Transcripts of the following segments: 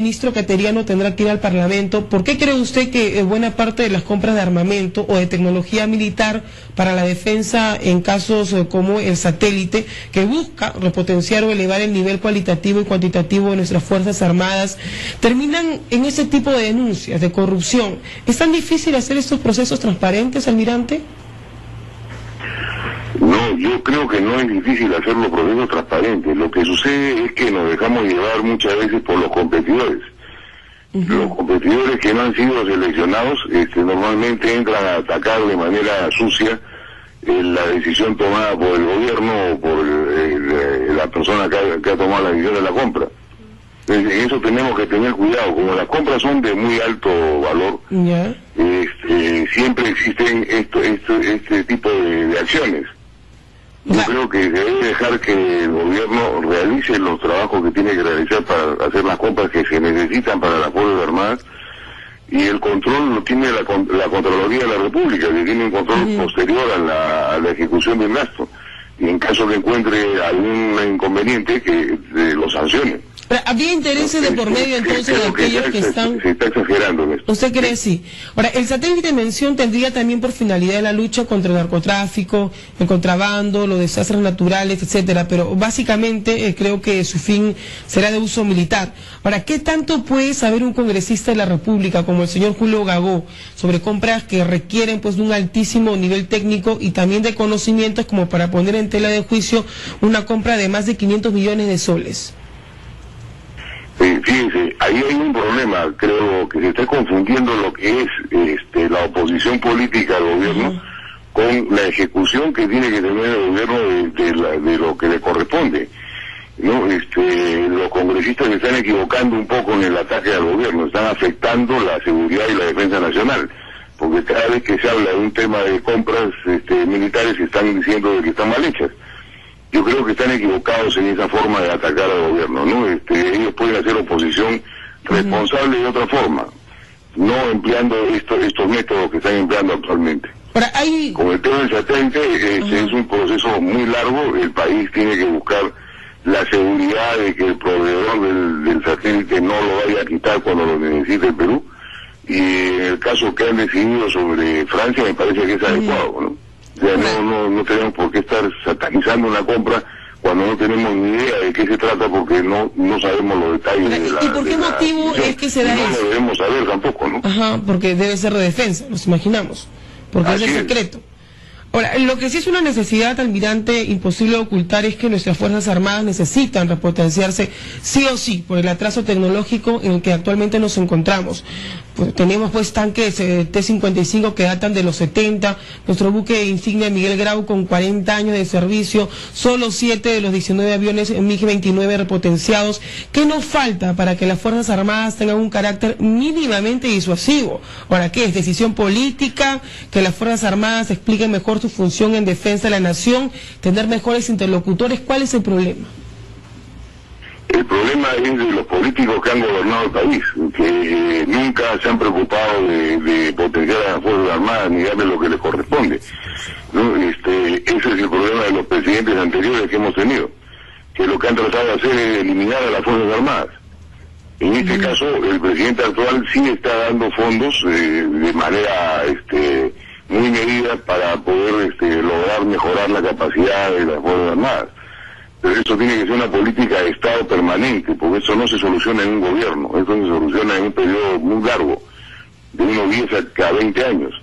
ministro Cateriano tendrá que ir al Parlamento. ¿Por qué cree usted que buena parte de las compras de armamento o de tecnología militar para la defensa en casos como el satélite, que busca repotenciar o elevar el nivel cualitativo y cuantitativo de nuestras Fuerzas Armadas, terminan en ese tipo de denuncias de corrupción? ¿Es tan difícil hacer estos procesos transparentes, almirante? No, yo creo que no es difícil hacer los procesos transparentes. Lo que sucede es que nos dejamos llevar muchas veces por los competidores. Los competidores que no han sido seleccionados normalmente entran a atacar de manera sucia la decisión tomada por el gobierno o por la persona que ha tomado la decisión de la compra. En eso tenemos que tener cuidado. Como las compras son de muy alto valor, siempre existen este tipo de acciones. Yo creo que debe dejar que el gobierno realice los trabajos que tiene que realizar para hacer las compras que se necesitan para las Fuerzas Armadas, y el control lo tiene la Contraloría de la República, que tiene un control posterior a la ejecución del gasto, y en caso que encuentre algún inconveniente que lo sancione. ¿Habría intereses de por medio entonces de aquellos que están...? Se está exagerando en esto. ¿Usted cree sí? Ahora, el satélite de mención tendría también por finalidad la lucha contra el narcotráfico, el contrabando, los desastres naturales, etcétera, pero básicamente creo que su fin será de uso militar. Ahora, ¿qué tanto puede saber un congresista de la República como el señor Julio Gagó sobre compras que requieren pues de un altísimo nivel técnico y también de conocimientos como para poner en tela de juicio una compra de más de 500 millones de soles? Fíjense, ahí hay un problema. Creo que se está confundiendo lo que es la oposición política al gobierno con la ejecución que tiene que tener el gobierno de lo que le corresponde, ¿no? Los congresistas se están equivocando un poco en el ataque al gobierno, están afectando la seguridad y la defensa nacional, porque cada vez que se habla de un tema de compras militares están diciendo de que están mal hechas. Yo creo que están equivocados en esa forma de atacar al gobierno, ¿no? Ellos pueden hacer oposición responsable de otra forma, no empleando estos métodos que están empleando actualmente. Ahora, Con el tema del satélite, es un proceso muy largo. El país tiene que buscar la seguridad de que el proveedor del satélite no lo vaya a quitar cuando lo necesite el Perú, y en el caso que han decidido sobre Francia me parece que es adecuado, ¿no? O sea, no tenemos por qué estar satanizando una compra cuando no tenemos ni idea de qué se trata, porque no sabemos los detalles de la... ¿Y por qué motivo es que se da eso? No lo debemos saber tampoco, ¿no? Porque debe ser de defensa, nos imaginamos, porque es el secreto. Ahora, lo que sí es una necesidad, almirante, imposible de ocultar, es que nuestras Fuerzas Armadas necesitan repotenciarse sí o sí por el atraso tecnológico en el que actualmente nos encontramos. Pues, tenemos pues tanques T-55 que datan de los 70, nuestro buque insignia Miguel Grau con 40 años de servicio, solo 7 de los 19 aviones MiG-29 repotenciados. ¿Qué nos falta para que las Fuerzas Armadas tengan un carácter mínimamente disuasivo? Ahora, ¿qué es? ¿Decisión política? ¿Que las Fuerzas Armadas expliquen mejor su función en defensa de la nación? ¿Tener mejores interlocutores? ¿Cuál es el problema? El problema es de los políticos que han gobernado el país, que nunca se han preocupado de potenciar a las Fuerzas Armadas ni darle lo que les corresponde, ¿no? Ese es el problema de los presidentes anteriores que hemos tenido, que lo que han tratado de hacer es eliminar a las Fuerzas Armadas. En este caso, el presidente actual sí está dando fondos de manera muy medida para poder lograr mejorar la capacidad de las Fuerzas Armadas. Pero eso tiene que ser una política de Estado permanente, porque eso no se soluciona en un gobierno, eso se soluciona en un periodo muy largo, de unos 10 a 20 años.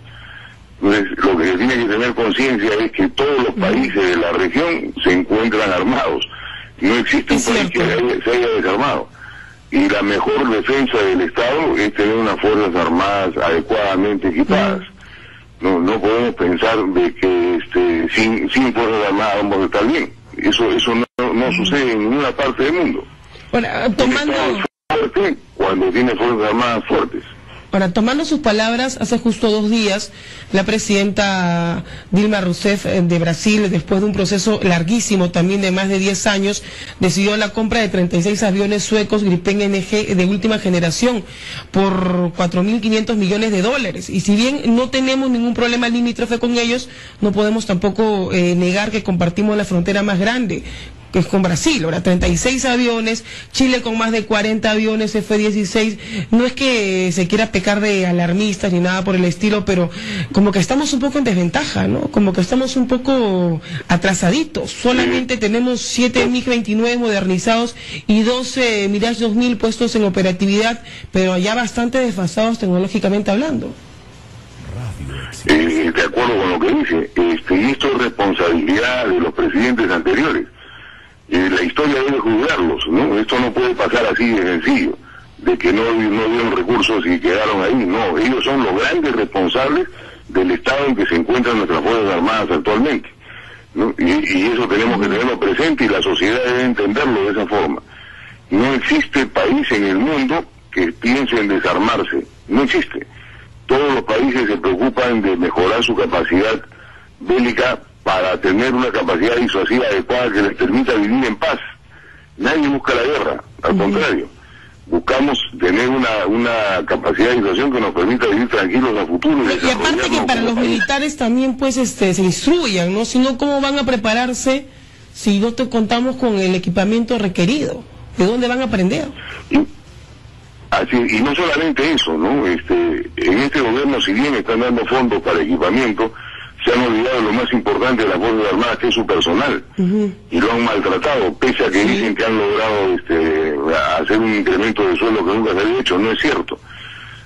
Entonces, lo que se tiene que tener conciencia es que todos los países de la región se encuentran armados. No existe un país que se haya desarmado. Y la mejor defensa del Estado es tener unas Fuerzas Armadas adecuadamente equipadas. No podemos pensar de que sin Fuerzas Armadas vamos a estar bien. Eso no sucede en ninguna parte del mundo. Bueno, tomando... fuerte cuando tiene Fuerzas Armadas fuertes. Ahora, tomando sus palabras, hace justo 2 días, la presidenta Dilma Rousseff de Brasil, después de un proceso larguísimo también de más de 10 años, decidió la compra de 36 aviones suecos Gripen NG de última generación por $4.500 millones. Y si bien no tenemos ningún problema limítrofe con ellos, no podemos tampoco negar que compartimos la frontera más grande. que es con Brasil, ahora 36 aviones, Chile con más de 40 aviones, F-16, no es que se quiera pecar de alarmistas ni nada por el estilo, pero como que estamos un poco en desventaja, ¿no? Como que estamos un poco atrasaditos, solamente tenemos 7 MiG-29 modernizados y 12 Mirage 2000 puestos en operatividad, pero ya bastante desfasados tecnológicamente hablando. De acuerdo con lo que dice, y esto es responsabilidad de los presidentes anteriores. La historia debe juzgarlos, ¿no? Esto no puede pasar así de sencillo, de que no dieron recursos y quedaron ahí. No, ellos son los grandes responsables del estado en que se encuentran nuestras Fuerzas Armadas actualmente, ¿no? Y eso tenemos que tenerlo presente y la sociedad debe entenderlo de esa forma. No existe país en el mundo que piense en desarmarse, no existe. Todos los países se preocupan de mejorar su capacidad bélica para tener una capacidad disuasiva adecuada que les permita vivir en paz. Nadie busca la guerra, al contrario. Buscamos tener una capacidad de disuasión que nos permita vivir tranquilos a futuro. Y aparte que para los militares también pues se instruyan, ¿no? Si no, ¿cómo van a prepararse si no contamos con el equipamiento requerido? ¿De dónde van a aprender? Y no solamente eso, ¿no? En este gobierno, si bien están dando fondos para equipamiento, se han olvidado de lo más importante de las Fuerzas Armadas, que es su personal, y lo han maltratado, pese a que dicen que han logrado hacer un incremento de sueldo que nunca se había hecho. No es cierto.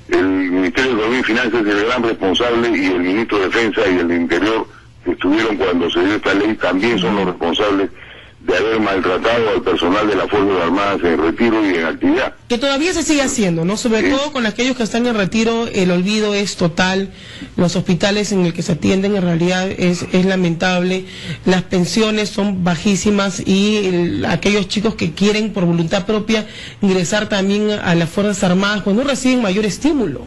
El Ministerio de Economía y Finanzas es el gran responsable, y el Ministro de Defensa y el de Interior, que estuvieron cuando se dio esta ley, también son los responsables de haber maltratado al personal de las Fuerzas Armadas en retiro y en actividad. Que todavía se sigue haciendo, ¿no? Sobre todo con aquellos que están en retiro, el olvido es total, los hospitales en el que se atienden en realidad es lamentable, las pensiones son bajísimas y aquellos chicos que quieren por voluntad propia ingresar también a las Fuerzas Armadas, pues no reciben mayor estímulo.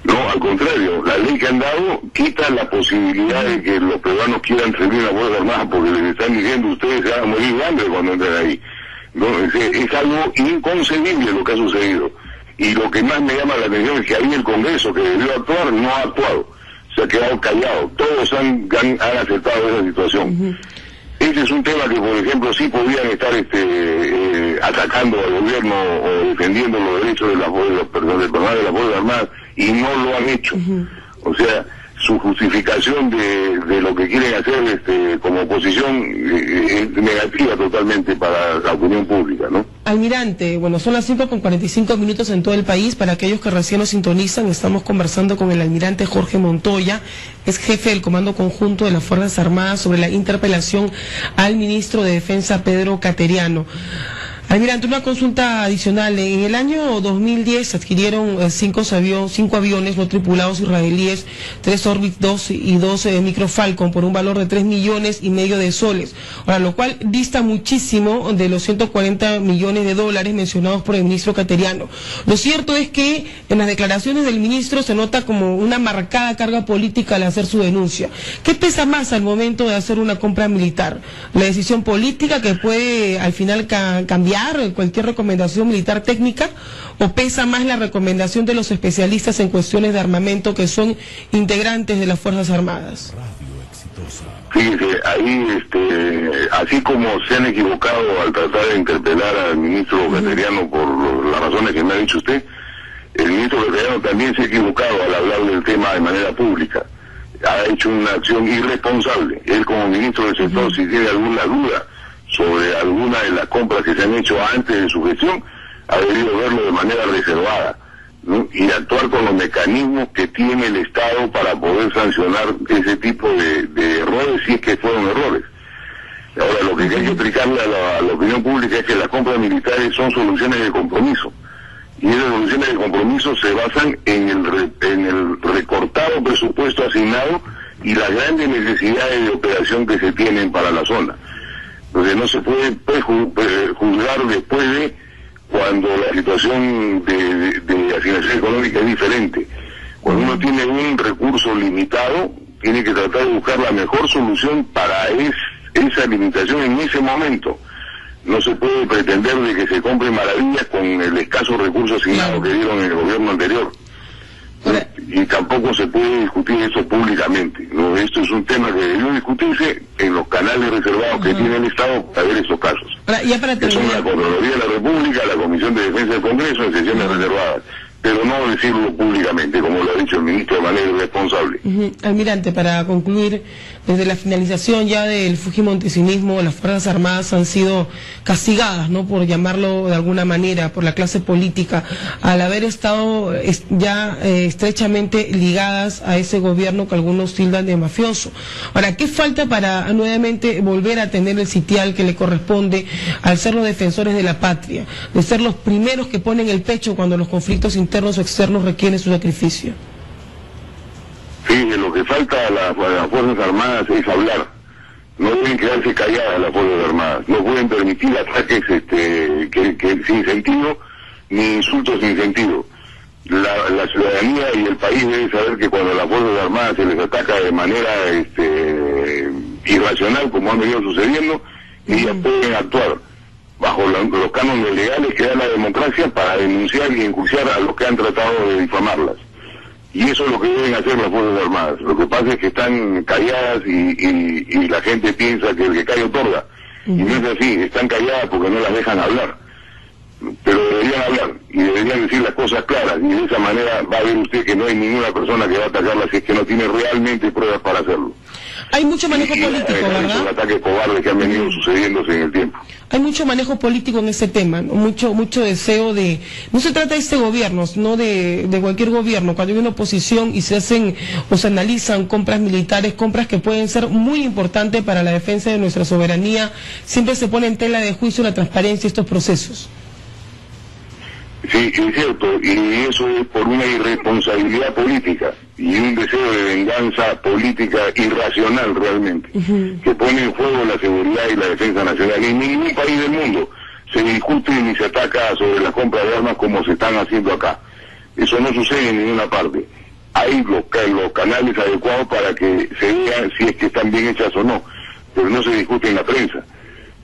No, al contrario, la ley que han dado quita la posibilidad de que los peruanos quieran servir a las Fuerzas Armadas, porque les están diciendo ustedes se van a morir de hambre cuando entren ahí. No, es algo inconcebible lo que ha sucedido. Y lo que más me llama la atención es que ahí el Congreso, que debió actuar, no ha actuado. Se ha quedado callado. Todos han aceptado esa situación. Ese es un tema que, por ejemplo, sí podrían estar atacando al gobierno o defendiendo los derechos del personal de las Fuerzas Armadas, y no lo han hecho. O sea, su justificación de lo que quieren hacer como oposición es negativa totalmente para la opinión pública, ¿no? Almirante, bueno, son las 5:45 en todo el país. Para aquellos que recién nos sintonizan, estamos conversando con el almirante Jorge Montoya, es jefe del Comando Conjunto de las Fuerzas Armadas, sobre la interpelación al ministro de Defensa, Pedro Cateriano. Almirante, una consulta adicional. En el año 2010 adquirieron 5 aviones no tripulados israelíes, 3 Orbit 2 y 2 Microfalcon por un valor de 3,5 millones de soles. Ahora, lo cual dista muchísimo de los 140 millones de dólares mencionados por el ministro Cateriano. Lo cierto es que en las declaraciones del ministro se nota como una marcada carga política al hacer su denuncia. ¿Qué pesa más al momento de hacer una compra militar? ¿La decisión política que puede al final cambiar cualquier recomendación militar técnica, o pesa más la recomendación de los especialistas en cuestiones de armamento que son integrantes de las Fuerzas Armadas? Fíjese, ahí, así como se han equivocado al tratar de interpelar al ministro Cateriano por las razones que me ha dicho usted, el ministro Cateriano también se ha equivocado al hablar del tema de manera pública. Ha hecho una acción irresponsable. Él, como ministro del sector, si tiene alguna duda sobre alguna de las compras que se han hecho antes de su gestión, ha debido verlo de manera reservada, ¿no? Y actuar con los mecanismos que tiene el Estado para poder sancionar ese tipo de errores, si es que fueron errores. Ahora, lo que hay que explicarle a la opinión pública es que las compras militares son soluciones de compromiso, y esas soluciones de compromiso se basan en el recortado presupuesto asignado y las grandes necesidades de operación que se tienen para la zona. Entonces no se puede juzgar después de cuando la situación de asignación económica es diferente. Cuando uno tiene un recurso limitado, tiene que tratar de buscar la mejor solución para esa limitación en ese momento. No se puede pretender de que se compre maravillas con el escaso recurso asignado que dieron en el gobierno anterior. y tampoco se puede discutir eso públicamente, ¿no? Esto es un tema que debió discutirse en los canales reservados que tiene el Estado para ver estos casos. Ahora, ya para que son la Contraloría de la República, la Comisión de Defensa del Congreso en sesiones reservadas, pero no decirlo públicamente, como lo ha dicho el ministro de manera irresponsable. Almirante, para concluir, desde la finalización ya del fujimontesinismo, las Fuerzas Armadas han sido castigadas, ¿no?, por llamarlo de alguna manera, por la clase política, al haber estado ya estrechamente ligadas a ese gobierno que algunos tildan de mafioso. Ahora, ¿qué falta para nuevamente volver a tener el sitial que le corresponde al ser los defensores de la patria, de ser los primeros que ponen el pecho cuando los conflictos internos o externos requieren su sacrificio? Sí, lo que falta a las Fuerzas Armadas es hablar. No pueden quedarse calladas las Fuerzas Armadas. No pueden permitir ataques que sin sentido, ni insultos sin sentido. La ciudadanía y el país deben saber que cuando a las Fuerzas Armadas se les ataca de manera irracional, como han venido sucediendo, ellas pueden actuar bajo los cánones legales que da la democracia para denunciar y enjuiciar a los que han tratado de difamarlas. Y eso es lo que deben hacer las Fuerzas Armadas. Lo que pasa es que están calladas y la gente piensa que el que calla otorga. Y no es así, están calladas porque no las dejan hablar. Pero deberían hablar y deberían decir las cosas claras. Y de esa manera va a ver usted que no hay ninguna persona que va a atacarlas si es que no tiene realmente pruebas para hacerlo. Hay mucho manejo político, ¿verdad? Los ataques cobardes que han venido sucediéndose en el tiempo. Hay mucho manejo político en ese tema, ¿no? mucho deseo de... No se trata de este gobierno, sino de cualquier gobierno. Cuando hay una oposición y se hacen o se analizan compras militares, compras que pueden ser muy importantes para la defensa de nuestra soberanía, siempre se pone en tela de juicio la transparencia de estos procesos. Sí, es cierto, y eso es por una irresponsabilidad política y un deseo de venganza política irracional realmente, que pone en juego la seguridad y la defensa nacional. En ningún país del mundo se discute ni se ataca sobre la compra de armas como se están haciendo acá. Eso no sucede en ninguna parte. Hay los canales adecuados para que se vean si es que están bien hechas o no, pero no se discute en la prensa,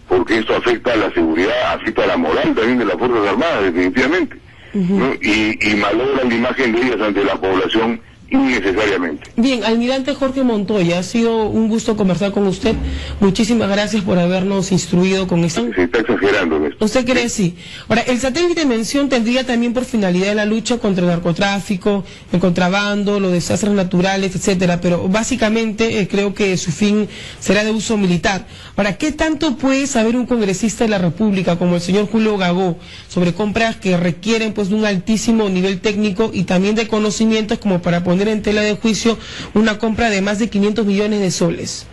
porque esto afecta a la seguridad, afecta a la moral también de las Fuerzas Armadas, definitivamente, ¿no? Y malogra la imagen de ellas ante la población innecesariamente. Bien, almirante Jorge Montoya, ha sido un gusto conversar con usted. Muchísimas gracias por habernos instruido con esto. Se está exagerando en esto. ¿Usted cree? Sí. Ahora, el satélite de mención tendría también por finalidad la lucha contra el narcotráfico, el contrabando, los desastres naturales, etcétera, pero básicamente creo que su fin será de uso militar. Ahora, ¿qué tanto puede saber un congresista de la República como el señor Julio Gagó sobre compras que requieren pues de un altísimo nivel técnico y también de conocimientos como para poner en tela de juicio una compra de más de 500 millones de soles?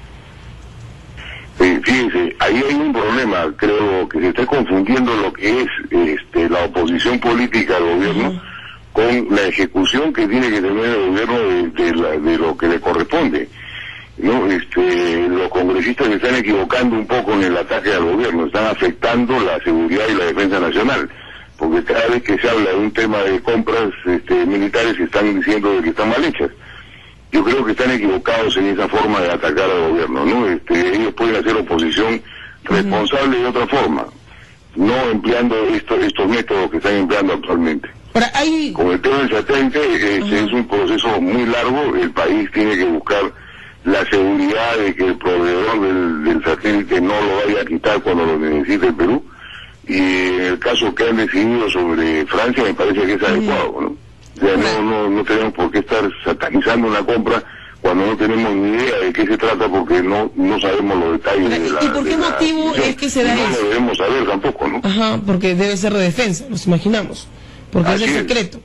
Fíjense, ahí hay un problema, creo que se está confundiendo lo que es la oposición política al gobierno con la ejecución que tiene que tener el gobierno de lo que le corresponde, ¿no? Los congresistas se están equivocando un poco en el ataque al gobierno, están afectando la seguridad y la defensa nacional, porque cada vez que se habla de un tema de compras militares están diciendo de que están mal hechas. Yo creo que están equivocados en esa forma de atacar al gobierno, ¿no? Ellos pueden hacer oposición responsable de otra forma, no empleando estos métodos que están empleando actualmente. Ahora, con el tema del satélite, es un proceso muy largo, el país tiene que buscar la seguridad de que el proveedor del satélite no lo vaya a quitar cuando lo necesite el Perú. Y en el caso que han decidido sobre Francia me parece que es adecuado, ¿no? O sea, no tenemos por qué estar satanizando una compra cuando no tenemos ni idea de qué se trata, porque no sabemos los detalles de la... ¿Y por qué motivo es que se da eso? No lo debemos saber tampoco, ¿no? Ajá, porque debe ser de defensa, nos imaginamos, porque es el secreto.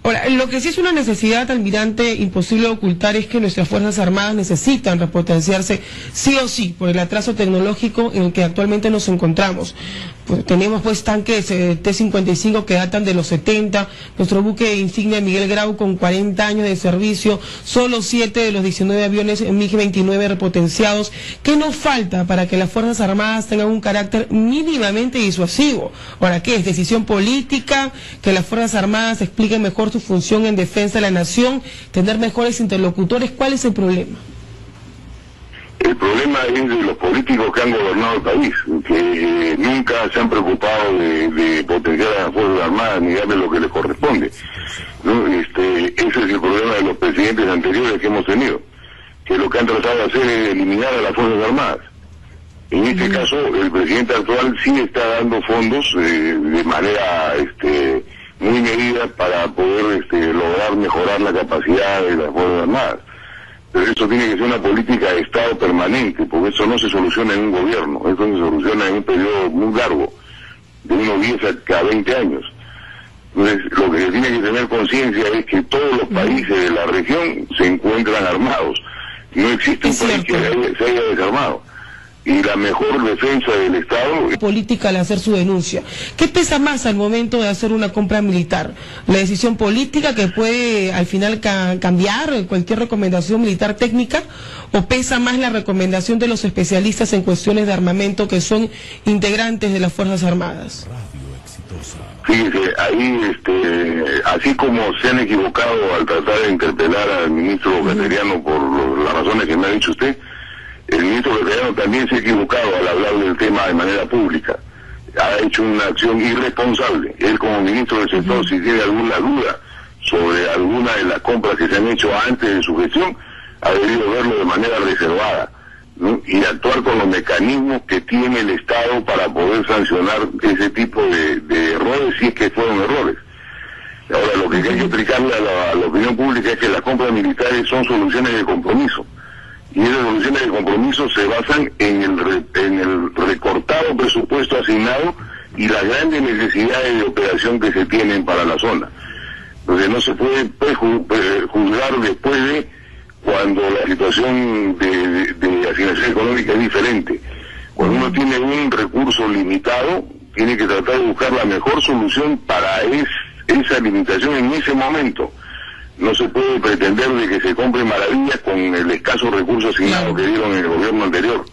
Ahora, lo que sí es una necesidad, almirante, imposible de ocultar, es que nuestras Fuerzas Armadas necesitan repotenciarse sí o sí por el atraso tecnológico en el que actualmente nos encontramos. Pues, tenemos pues tanques T-55 que datan de los 70, nuestro buque insignia Miguel Grau con 40 años de servicio, solo 7 de los 19 aviones MiG-29 repotenciados. ¿Qué nos falta para que las Fuerzas Armadas tengan un carácter mínimamente disuasivo? Ahora, ¿qué es? ¿Decisión política? ¿Que las Fuerzas Armadas expliquen mejor su función en defensa de la nación? ¿Tener mejores interlocutores? ¿Cuál es el problema? El problema es de los políticos que han gobernado el país, que nunca se han preocupado de potenciar a las Fuerzas Armadas ni darle lo que les corresponde, ¿no? Ese es el problema hemos tenido, que lo que han tratado de hacer es eliminar a las Fuerzas Armadas. En este caso, el presidente actual sí está dando fondos de manera muy medida para poder lograr mejorar la capacidad de las Fuerzas Armadas. Pero esto tiene que ser una política de Estado permanente, porque eso no se soluciona en un gobierno, esto se soluciona en un periodo muy largo, de unos 10 a 20 años. Entonces, lo que se tiene que tener conciencia es que todos los países de la región se encuentran armados. No existe un país que se haya desarmado. Y la mejor defensa del Estado... política al hacer su denuncia. ¿Qué pesa más al momento de hacer una compra militar? ¿La decisión política que puede al final cambiar cualquier recomendación militar técnica? ¿O pesa más la recomendación de los especialistas en cuestiones de armamento que son integrantes de las Fuerzas Armadas? Fíjese, ahí, así como se han equivocado al tratar de interpelar al ministro Cateriano por las razones que me ha dicho usted, el ministro Cateriano también se ha equivocado al hablar del tema de manera pública. Ha hecho una acción irresponsable. Él, como ministro del sector, si tiene alguna duda sobre alguna de las compras que se han hecho antes de su gestión, ha debido verlo de manera reservada, ¿no? Y actuar con los mecanismos que tiene el Estado para poder sancionar ese tipo de errores, si es que fueron errores. Ahora, lo que hay que explicarle a la opinión pública es que las compras militares son soluciones de compromiso. Y esas soluciones de compromiso se basan en el recortado presupuesto asignado y las grandes necesidades de operación que se tienen para la zona. Entonces no se puede juzgar después de cuando la situación de asignación económica es diferente. Cuando uno tiene un recurso limitado, tiene que tratar de buscar la mejor solución para esa limitación en ese momento. No se puede pretender de que se compre maravillas con el escaso recurso asignado que dieron en el gobierno anterior.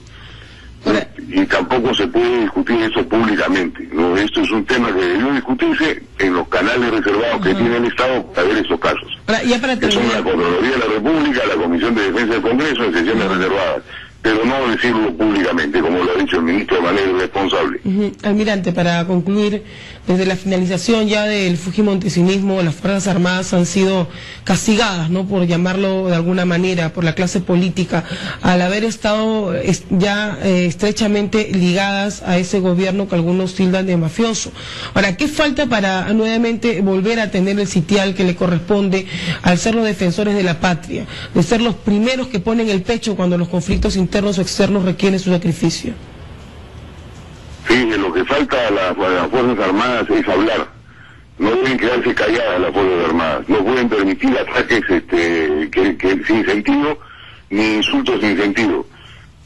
Y tampoco se puede discutir eso públicamente, ¿no? Esto es un tema que debió discutirse en los canales reservados que tiene el Estado para ver estos casos. Que son la Contraloría de la República, la Comisión de Defensa del Congreso, en sesiones reservadas. Pero no decirlo públicamente, como lo ha dicho el ministro de manera irresponsable. Almirante, para concluir, desde la finalización ya del fujimontesinismo, las Fuerzas Armadas han sido castigadas, ¿no?, por llamarlo de alguna manera, por la clase política, al haber estado ya estrechamente ligadas a ese gobierno que algunos tildan de mafioso. Ahora, ¿qué falta para nuevamente volver a tener el sitial que le corresponde al ser los defensores de la patria, de ser los primeros que ponen el pecho cuando los conflictos internos o externos requieren su sacrificio? Sí, lo que falta a las Fuerzas Armadas es hablar. No pueden quedarse calladas las Fuerzas Armadas. No pueden permitir ataques que sin sentido, ni insultos sin sentido.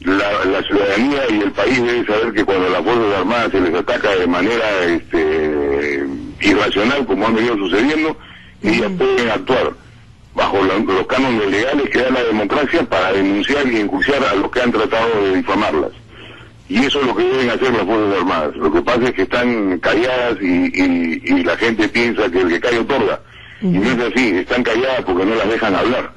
La ciudadanía y el país deben saber que cuando a las Fuerzas Armadas se les ataca de manera irracional, como han venido sucediendo, ellas pueden actuar bajo los cánones legales que da la democracia para denunciar y enjuiciar a los que han tratado de difamarlas. Y eso es lo que deben hacer las Fuerzas Armadas. Lo que pasa es que están calladas y la gente piensa que el que calla otorga. Y no es así, están calladas porque no las dejan hablar.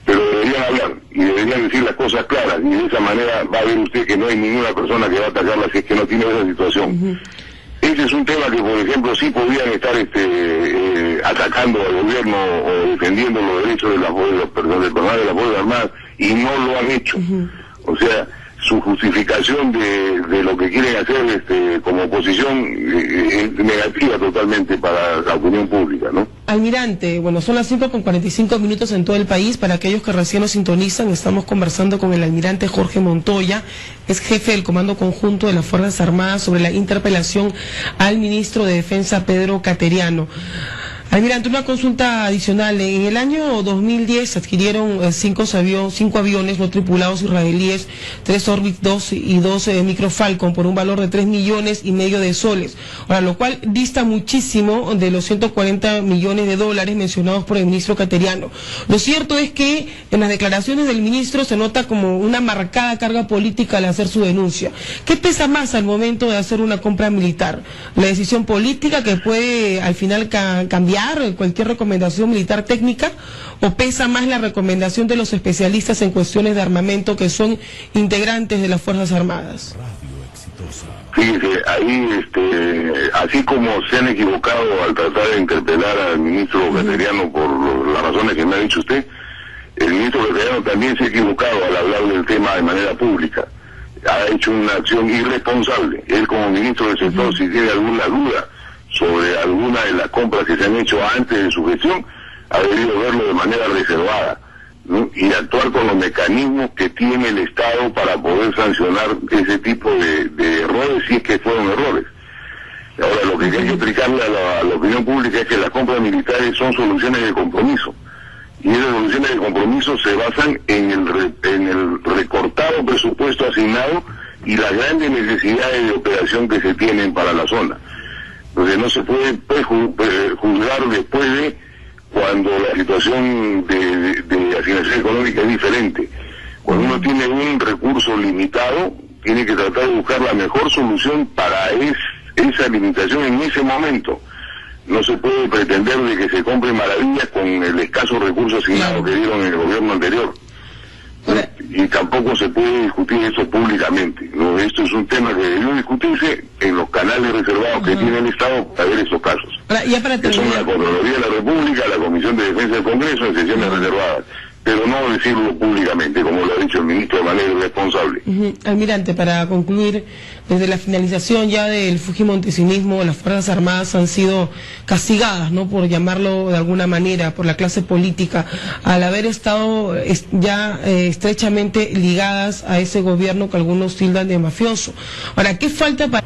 Pero deberían hablar y deberían decir las cosas claras. Y de esa manera va a ver usted que no hay ninguna persona que va a atacarlas si es que no tiene esa situación. Ese es un tema que, por ejemplo, sí podrían estar atacando al gobierno o defendiendo los derechos del personal de las Fuerzas Armadas y no lo han hecho. O sea, su justificación de lo que quieren hacer como oposición es negativa totalmente para la opinión pública, ¿no? Almirante, bueno, son las 5:45 en todo el país. Para aquellos que recién nos sintonizan, estamos conversando con el almirante Jorge Montoya, es jefe del Comando Conjunto de las Fuerzas Armadas, sobre la interpelación al ministro de Defensa, Pedro Cateriano. Almirante, una consulta adicional. En el año 2010 adquirieron 5 aviones no tripulados israelíes, 3 Orbit 2 y 2 Microfalcon por un valor de 3,5 millones de soles. Ahora, lo cual dista muchísimo de los 140 millones de dólares mencionados por el ministro Cateriano. Lo cierto es que en las declaraciones del ministro se nota como una marcada carga política al hacer su denuncia. ¿Qué pesa más al momento de hacer una compra militar? ¿La decisión política que puede al final cambiar cualquier recomendación militar técnica, o pesa más la recomendación de los especialistas en cuestiones de armamento que son integrantes de las Fuerzas Armadas? Fíjese, ahí, así como se han equivocado al tratar de interpelar al ministro Cateriano por las razones que me ha dicho usted, El ministro Castellano también se ha equivocado al hablar del tema de manera pública. Ha hecho una acción irresponsable. Él como ministro del sector, si tiene alguna duda sobre alguna de las compras que se han hecho antes de su gestión, ha debido verlo de manera reservada, ¿no? Y actuar con los mecanismos que tiene el Estado para poder sancionar ese tipo de errores, si es que fueron errores. Ahora, lo que hay que explicarle a la opinión pública es que las compras militares son soluciones de compromiso. Y esas soluciones de compromiso se basan en el recortado presupuesto asignado y las grandes necesidades de operación que se tienen para la zona. Entonces no se puede juzgar después de cuando la situación de asignación económica es diferente. Cuando uno tiene un recurso limitado, tiene que tratar de buscar la mejor solución para esa limitación en ese momento. No se puede pretender de que se compre maravillas con el escaso recurso asignado que dieron en el gobierno anterior. Y tampoco se puede discutir eso públicamente, ¿no? Esto es un tema que debió discutirse en los canales reservados que tiene el Estado para ver estos casos. Que son la Contraloría de la República, la Comisión de Defensa del Congreso en sesiones reservadas, pero no decirlo públicamente, como lo ha dicho el ministro de manera irresponsable. Almirante, para concluir, desde la finalización ya del fujimontesinismo, las Fuerzas Armadas han sido castigadas, ¿no?, por llamarlo de alguna manera, por la clase política, al haber estado ya estrechamente ligadas a ese gobierno que algunos tildan de mafioso. Ahora, ¿qué falta para...?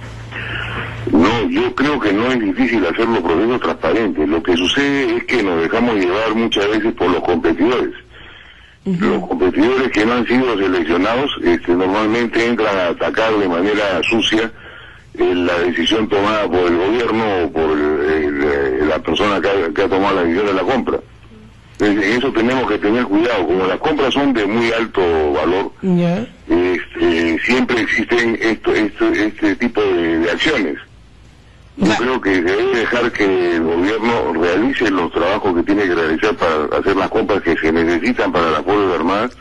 No, yo creo que no es difícil hacer los procesos transparentes. Lo que sucede es que nos dejamos llevar muchas veces por los competidores. Los competidores que no han sido seleccionados normalmente entran a atacar de manera sucia la decisión tomada por el gobierno o por la persona que ha tomado la decisión de la compra. En eso tenemos que tener cuidado. Como las compras son de muy alto valor, siempre existen este tipo de acciones. Yo creo que debe dejar que el gobierno realice los trabajos que tiene que realizar para hacer las compras que se necesitan para las Fuerzas Armadas,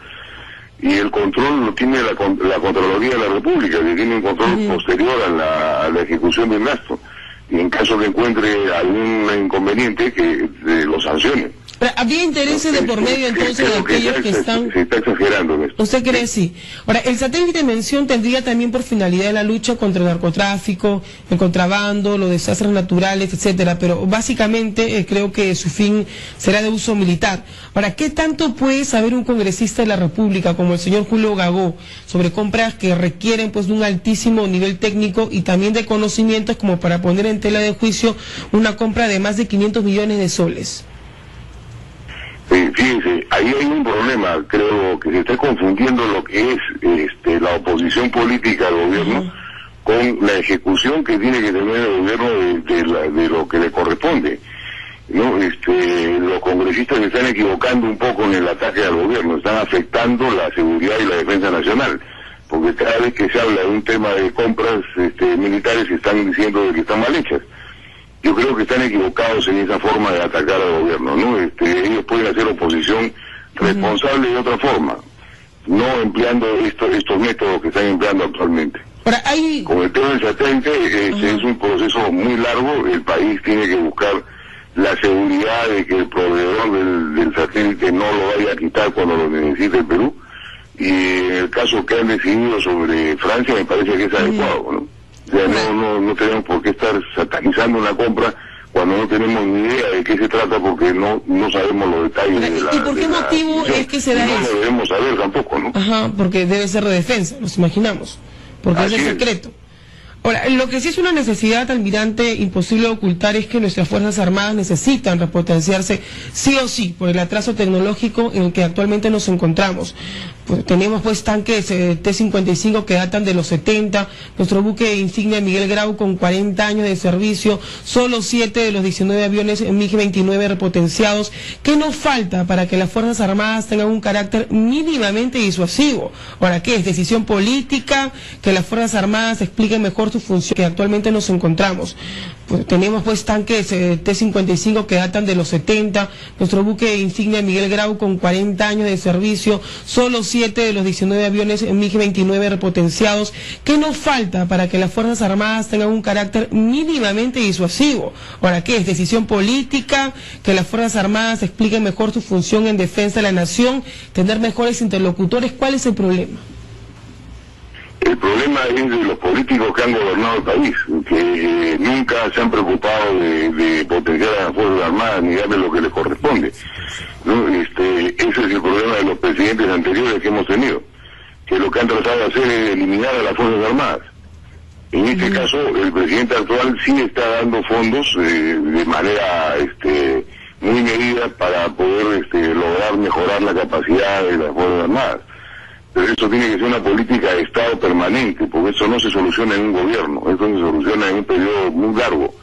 y el control lo tiene la Contraloría de la República, que tiene un control posterior a la ejecución del gasto, y en caso que encuentre algún inconveniente que lo sancione. Pero habría intereses de por medio entonces de aquellos que están... Se está exagerando en esto. ¿Usted cree sí? Ahora, el satélite de mención tendría también por finalidad la lucha contra el narcotráfico, el contrabando, los desastres naturales, etcétera, pero básicamente creo que su fin será de uso militar. Ahora, ¿qué tanto puede saber un congresista de la República como el señor Julio Gagó sobre compras que requieren pues de un altísimo nivel técnico y también de conocimientos como para poner en tela de juicio una compra de más de 500 millones de soles? Fíjense, ahí hay un problema. Creo que se está confundiendo lo que es la oposición política al gobierno con la ejecución que tiene que tener el gobierno de lo que le corresponde, ¿no? Los congresistas se están equivocando un poco en el ataque al gobierno, están afectando la seguridad y la defensa nacional, porque cada vez que se habla de un tema de compras militares están diciendo de que están mal hechas. Yo creo que están equivocados en esa forma de atacar al gobierno, ¿no? Ellos pueden hacer oposición responsable de otra forma, no empleando estos métodos que están empleando actualmente. Ahora, Con el tema del satélite, es un proceso muy largo. El país tiene que buscar la seguridad de que el proveedor del satélite no lo vaya a quitar cuando lo necesite el Perú, y en el caso que han decidido sobre Francia me parece que es adecuado, ¿no? O sea, no tenemos por qué estar satanizando una compra cuando no tenemos ni idea de qué se trata, porque no sabemos los detalles de la... ¿Y por qué motivo es que se da eso? No lo debemos saber tampoco, ¿no? Porque debe ser de defensa, nos imaginamos, porque es de secreto. Ahora, lo que sí es una necesidad, almirante, imposible de ocultar, es que nuestras Fuerzas Armadas necesitan repotenciarse sí o sí por el atraso tecnológico en el que actualmente nos encontramos. Pues, tenemos pues tanques T-55 que datan de los 70, nuestro buque insignia Miguel Grau con 40 años de servicio, solo 7 de los 19 aviones MiG-29 repotenciados. ¿Qué nos falta para que las Fuerzas Armadas tengan un carácter mínimamente disuasivo? Ahora, ¿qué es? ¿Decisión política? ¿Que las Fuerzas Armadas expliquen mejor su función que actualmente nos encontramos. Pues, tenemos pues tanques T-55 que datan de los 70, nuestro buque insignia Miguel Grau con 40 años de servicio, solo 7 de los 19 aviones MiG-29 repotenciados. ¿Qué nos falta para que las Fuerzas Armadas tengan un carácter mínimamente disuasivo? Ahora, ¿qué es? ¿Decisión política? ¿Que las Fuerzas Armadas expliquen mejor su función en defensa de la nación? ¿Tener mejores interlocutores? ¿Cuál es el problema? El problema es de los políticos que han gobernado el país, que nunca se han preocupado de potenciar a las Fuerzas Armadas ni darle lo que les corresponde, ¿no? Ese es el problema de los presidentes anteriores que hemos tenido, que lo que han tratado de hacer es eliminar a las Fuerzas Armadas. En este caso, el presidente actual sí está dando fondos de manera muy medida para poder lograr mejorar la capacidad de las Fuerzas Armadas. Pero eso tiene que ser una política de Estado permanente, porque eso no se soluciona en un gobierno, eso se soluciona en un periodo muy largo,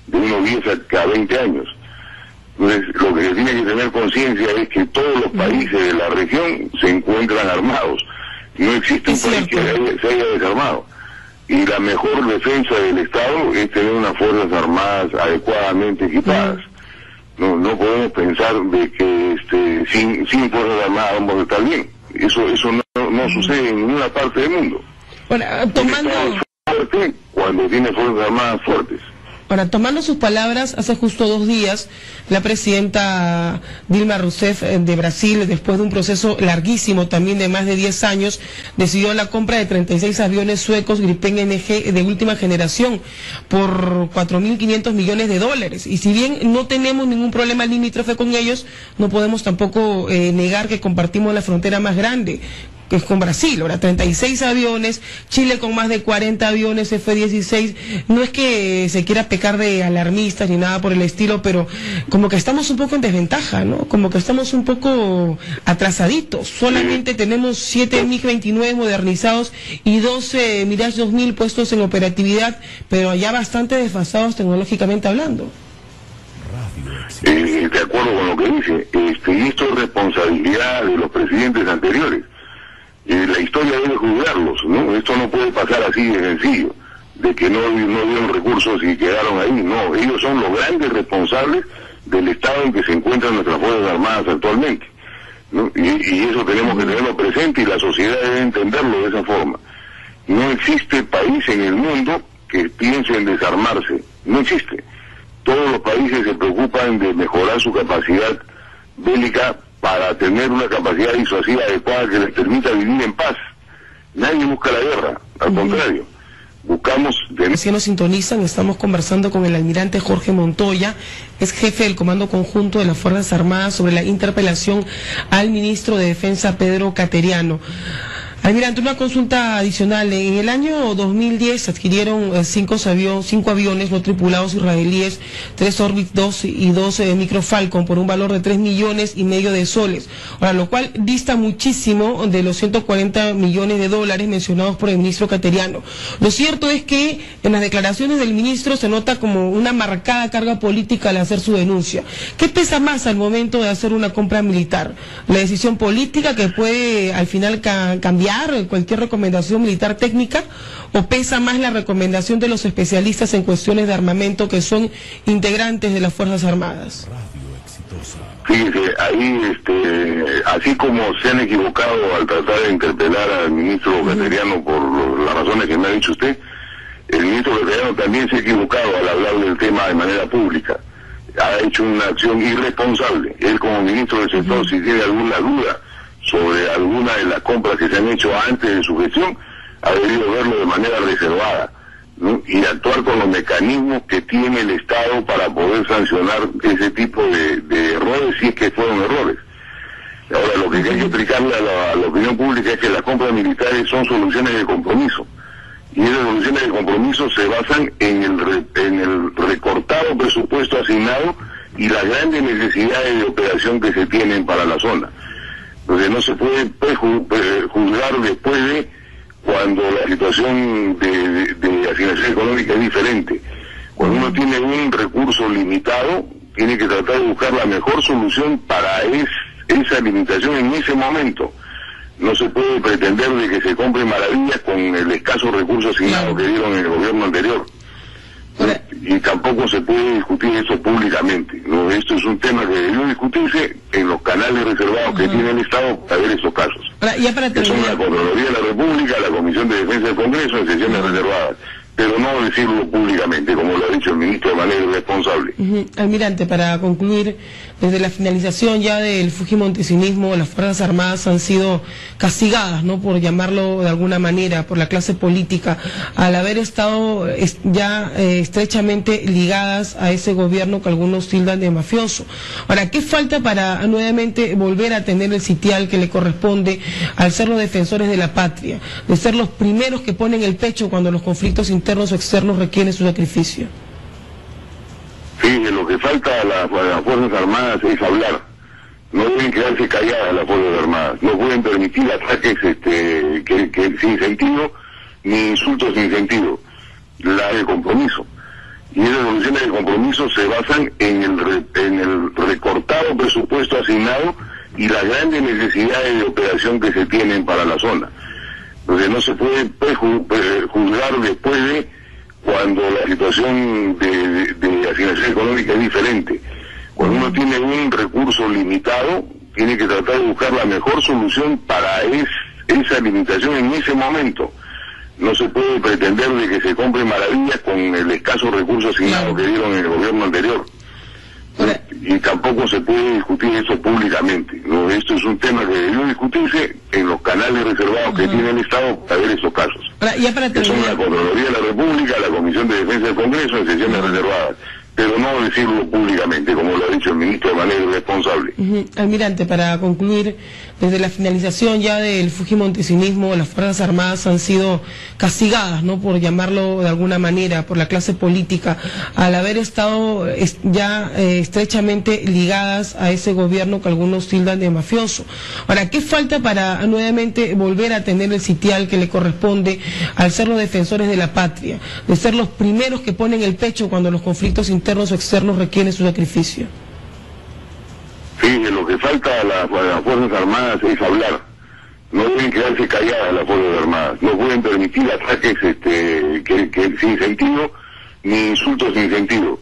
de unos 10 a 20 años. Entonces, lo que se tiene que tener conciencia es que todos los países de la región se encuentran armados. No existe un país que se haya desarmado. Y la mejor defensa del Estado es tener unas Fuerzas Armadas adecuadamente equipadas. No podemos pensar de que sin Fuerzas Armadas vamos a estar bien. Eso no sucede en ninguna parte del mundo. Bueno, tomando... fuerte cuando tiene Fuerzas Armadas fuertes. Ahora, tomando sus palabras, hace justo 2 días, la presidenta Dilma Rousseff de Brasil, después de un proceso larguísimo también de más de 10 años, decidió la compra de 36 aviones suecos Gripen NG de última generación por $4.500 millones. Y si bien no tenemos ningún problema limítrofe con ellos, no podemos tampoco negar que compartimos la frontera más grande, que es con Brasil. Ahora, 36 aviones, Chile con más de 40 aviones F-16, no es que se quiera pecar de alarmistas ni nada por el estilo, pero como que estamos un poco en desventaja, ¿no? Como que estamos un poco atrasaditos. Solamente tenemos 7 MiG-29 modernizados y 12 Mirage 2000 puestos en operatividad, pero ya bastante desfasados tecnológicamente hablando. De acuerdo con lo que dice, y esto es responsabilidad de los presidentes anteriores. La historia debe juzgarlos, ¿no? Esto no puede pasar así de sencillo, de que no dieron recursos y quedaron ahí. No, ellos son los grandes responsables del estado en que se encuentran nuestras Fuerzas Armadas actualmente, ¿no? Y eso tenemos que tenerlo presente y la sociedad debe entenderlo de esa forma. No existe país en el mundo que piense en desarmarse, no existe. Todos los países se preocupan de mejorar su capacidad bélica para tener una capacidad disuasiva adecuada que les permita vivir en paz. Nadie busca la guerra, al contrario. Buscamos... Si nos sintonizan, estamos conversando con el almirante Jorge Montoya, es jefe del Comando Conjunto de las Fuerzas Armadas, sobre la interpelación al ministro de Defensa, Pedro Cateriano. Almirante, una consulta adicional. En el año 2010 adquirieron 5 aviones no tripulados israelíes, 3 Orbit 2 y 2 Microfalcon por un valor de $3,5 millones. Ahora, lo cual dista muchísimo de los 140 millones de dólares mencionados por el ministro Cateriano. Lo cierto es que en las declaraciones del ministro se nota como una marcada carga política al hacer su denuncia. ¿Qué pesa más al momento de hacer una compra militar? ¿La decisión política que puede al final cambiar cualquier recomendación militar técnica, o pesa más la recomendación de los especialistas en cuestiones de armamento que son integrantes de las Fuerzas Armadas? Fíjese, ahí, así como se han equivocado al tratar de interpelar al ministro Cateriano por las razones que me ha dicho usted, el ministro Cateriano también se ha equivocado al hablar del tema de manera pública. Ha hecho una acción irresponsable. Él, como ministro del sector, si tiene alguna duda sobre alguna de las compras que se han hecho antes de su gestión, ha debido verlo de manera reservada, ¿no? Y actuar con los mecanismos que tiene el Estado para poder sancionar ese tipo de errores, si es que fueron errores. Ahora, lo que hay que explicarle a la opinión pública es que las compras militares son soluciones de compromiso, y esas soluciones de compromiso se basan en el recortado presupuesto asignado y las grandes necesidades de operación que se tienen para la zona. Entonces no se puede juzgar después de cuando la situación de asignación económica es diferente. Cuando uno tiene un recurso limitado, tiene que tratar de buscar la mejor solución para esa limitación en ese momento. No se puede pretender de que se compre maravillas con el escaso recurso asignado que dieron en el gobierno anterior. Y tampoco se puede discutir eso públicamente, ¿no? Esto es un tema que debió discutirse en los canales reservados que tiene el Estado para ver estos casos. Que son la Contraloría de la República, la Comisión de Defensa del Congreso en sesiones reservadas, pero no decirlo públicamente, como lo ha dicho el ministro de manera irresponsable. Almirante, para concluir, desde la finalización ya del fujimontesinismo, las Fuerzas Armadas han sido castigadas, ¿no?, por llamarlo de alguna manera, por la clase política, al haber estado ya estrechamente ligadas a ese gobierno que algunos tildan de mafioso. Ahora, ¿qué falta para nuevamente volver a tener el sitial que le corresponde al ser los defensores de la patria, de ser los primeros que ponen el pecho cuando los conflictos internos o externos requieren su sacrificio? Sí, lo que falta a las Fuerzas Armadas es hablar. No deben quedarse calladas las Fuerzas Armadas. No pueden permitir ataques que sin sentido, ni insultos sin sentido. La de compromiso. Y esas soluciones de compromiso se basan en el recortado presupuesto asignado y las grandes necesidades de operación que se tienen para la zona. Entonces no se puede juzgar después de cuando la situación de asignación económica es diferente. Cuando uno tiene un recurso limitado, tiene que tratar de buscar la mejor solución para esa limitación en ese momento. No se puede pretender de que se compre maravillas con el escaso recurso asignado que dieron en el gobierno anterior. Y tampoco se puede discutir eso públicamente, ¿no? Esto es un tema que debió discutirse en los canales reservados que tiene el Estado para ver estos casos. Que son la Contraloría de la República, la Comisión de Defensa del Congreso en sesiones reservadas, pero no decirlo públicamente, como lo ha dicho el ministro de manera irresponsable. Almirante, para concluir, desde la finalización ya del fujimontesinismo, las Fuerzas Armadas han sido castigadas, ¿no?, por llamarlo de alguna manera, por la clase política, al haber estado ya estrechamente ligadas a ese gobierno que algunos tildan de mafioso. Ahora, ¿qué falta para nuevamente volver a tener el sitial que le corresponde al ser los defensores de la patria, de ser los primeros que ponen el pecho cuando los conflictos internos o externos requieren su sacrificio? Sí, lo que falta a las Fuerzas Armadas es hablar. No deben quedarse calladas las Fuerzas Armadas. No pueden permitir ataques que sin sentido, ni insultos sin sentido.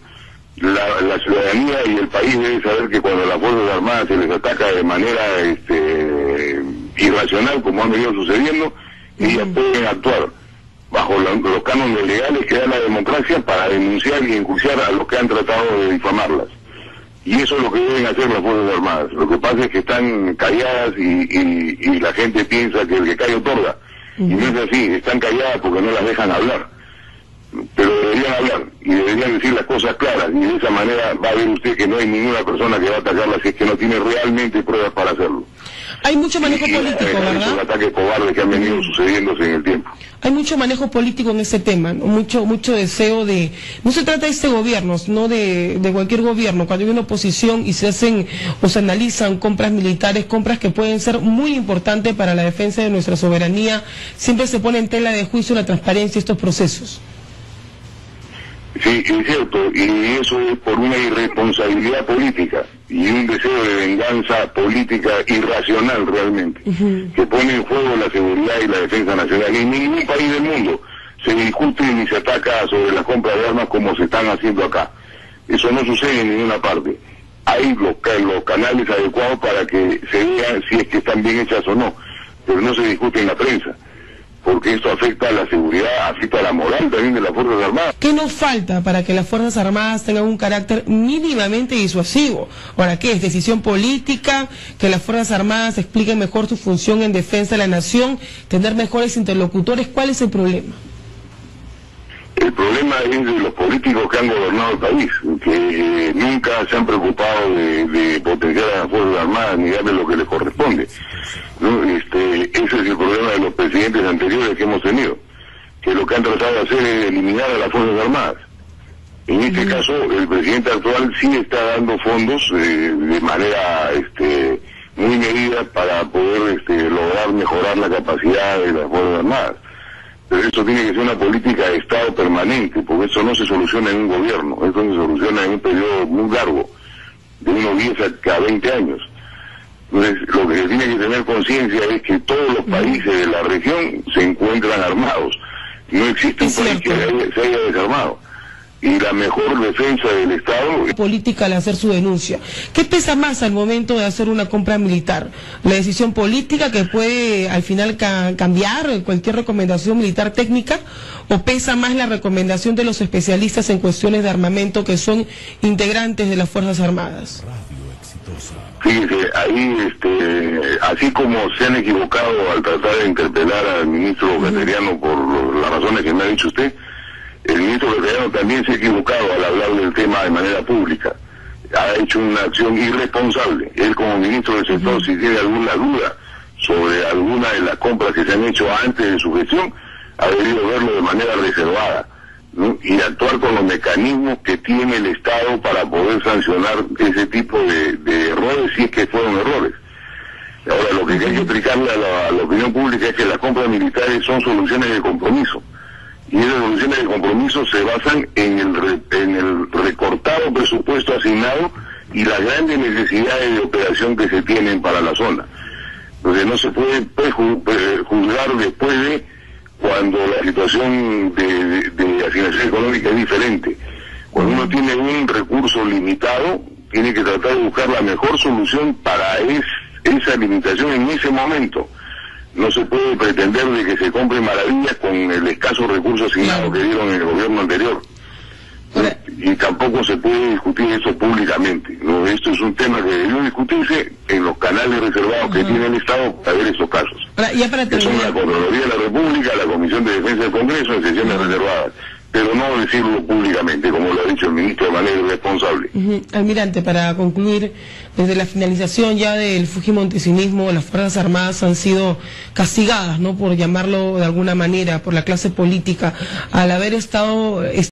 La ciudadanía y el país deben saber que cuando a las Fuerzas Armadas se les ataca de manera irracional, como ha venido sucediendo, ellas pueden actuar bajo los cánones legales que da la democracia para denunciar y enjuiciar a los que han tratado de difamarlas. Y eso es lo que deben hacer las Fuerzas Armadas. Lo que pasa es que están calladas y la gente piensa que el que calla otorga. Y no es así, están calladas porque no las dejan hablar. Pero deberían hablar y deberían decir las cosas claras. Y de esa manera va a ver usted que no hay ninguna persona que va a atacarla si es que no tiene realmente pruebas para hacerlo. Hay mucho manejo político, ¿verdad? Los ataques cobardes que han venido sucediéndose en el tiempo. Hay mucho manejo político en ese tema, ¿no? Mucho deseo de... No se trata de este gobierno, no de cualquier gobierno. Cuando hay una oposición y se hacen o se analizan compras militares, compras que pueden ser muy importantes para la defensa de nuestra soberanía, siempre se pone en tela de juicio la transparencia de estos procesos. Sí, es cierto, y eso es por una irresponsabilidad política y un deseo de venganza política irracional realmente, que pone en juego la seguridad y la defensa nacional. En ningún país del mundo se discute ni se ataca sobre la compra de armas como se están haciendo acá. Eso no sucede en ninguna parte. Hay los canales adecuados para que se vea si es que están bien hechas o no, pero no se discute en la prensa, porque esto afecta a la seguridad, afecta a la moral también de las Fuerzas Armadas. ¿Qué nos falta para que las Fuerzas Armadas tengan un carácter mínimamente disuasivo? ¿Ahora qué? ¿Es decisión política? ¿Que las Fuerzas Armadas expliquen mejor su función en defensa de la nación? ¿Tener mejores interlocutores? ¿Cuál es el problema? El problema es de los políticos que han gobernado el país, que nunca se han preocupado de potenciar a las Fuerzas Armadas ni darle lo que les corresponde, ¿no? Ese es el problema de los presidentes anteriores que hemos tenido, que lo que han tratado de hacer es eliminar a las Fuerzas Armadas. En este caso, el presidente actual sí está dando fondos de manera muy medida para poder lograr mejorar la capacidad de las Fuerzas Armadas. Pero esto tiene que ser una política de Estado permanente, porque eso no se soluciona en un gobierno, eso se soluciona en un periodo muy largo, de unos 10 a 20 años. Entonces, lo que se tiene que tener conciencia es que todos los países de la región se encuentran armados. No existe un país que se haya desarmado. Y la mejor defensa del Estado... política al hacer su denuncia. ¿Qué pesa más al momento de hacer una compra militar? ¿La decisión política que puede al final cambiar cualquier recomendación militar técnica? ¿O pesa más la recomendación de los especialistas en cuestiones de armamento que son integrantes de las Fuerzas Armadas? Fíjese, ahí, así como se han equivocado al tratar de interpelar al ministro Cateriano por las razones que me ha dicho usted, el ministro Cateriano también se ha equivocado al hablar del tema de manera pública. Ha hecho una acción irresponsable. Él como ministro del sector, si tiene alguna duda sobre alguna de las compras que se han hecho antes de su gestión, ha debido verlo de manera reservada, ¿no? Y actuar con los mecanismos que tiene el Estado para poder sancionar ese tipo de errores, si es que fueron errores. Ahora, lo que hay que explicarle a la opinión pública es que las compras militares son soluciones de compromiso. Y esas soluciones de compromiso se basan en el recortado presupuesto asignado y las grandes necesidades de operación que se tienen para la zona. Entonces no se puede juzgar después de cuando la situación de asignación económica es diferente. Cuando uno tiene un recurso limitado, tiene que tratar de buscar la mejor solución para esa limitación en ese momento. No se puede pretender de que se compre maravillas con el escaso recurso asignado que dieron en el gobierno anterior. Y tampoco se puede discutir eso públicamente, ¿no? Esto es un tema que debió discutirse en los canales reservados que tiene el Estado para ver estos casos. Que son la Contraloría de la República, la Comisión de Defensa del Congreso, en sesiones reservadas. Pero no decirlo públicamente, como lo ha dicho el ministro de manera irresponsable. Almirante, para concluir, desde la finalización ya del fujimontesinismo, las Fuerzas Armadas han sido castigadas, ¿no?, por llamarlo de alguna manera, por la clase política, al haber estado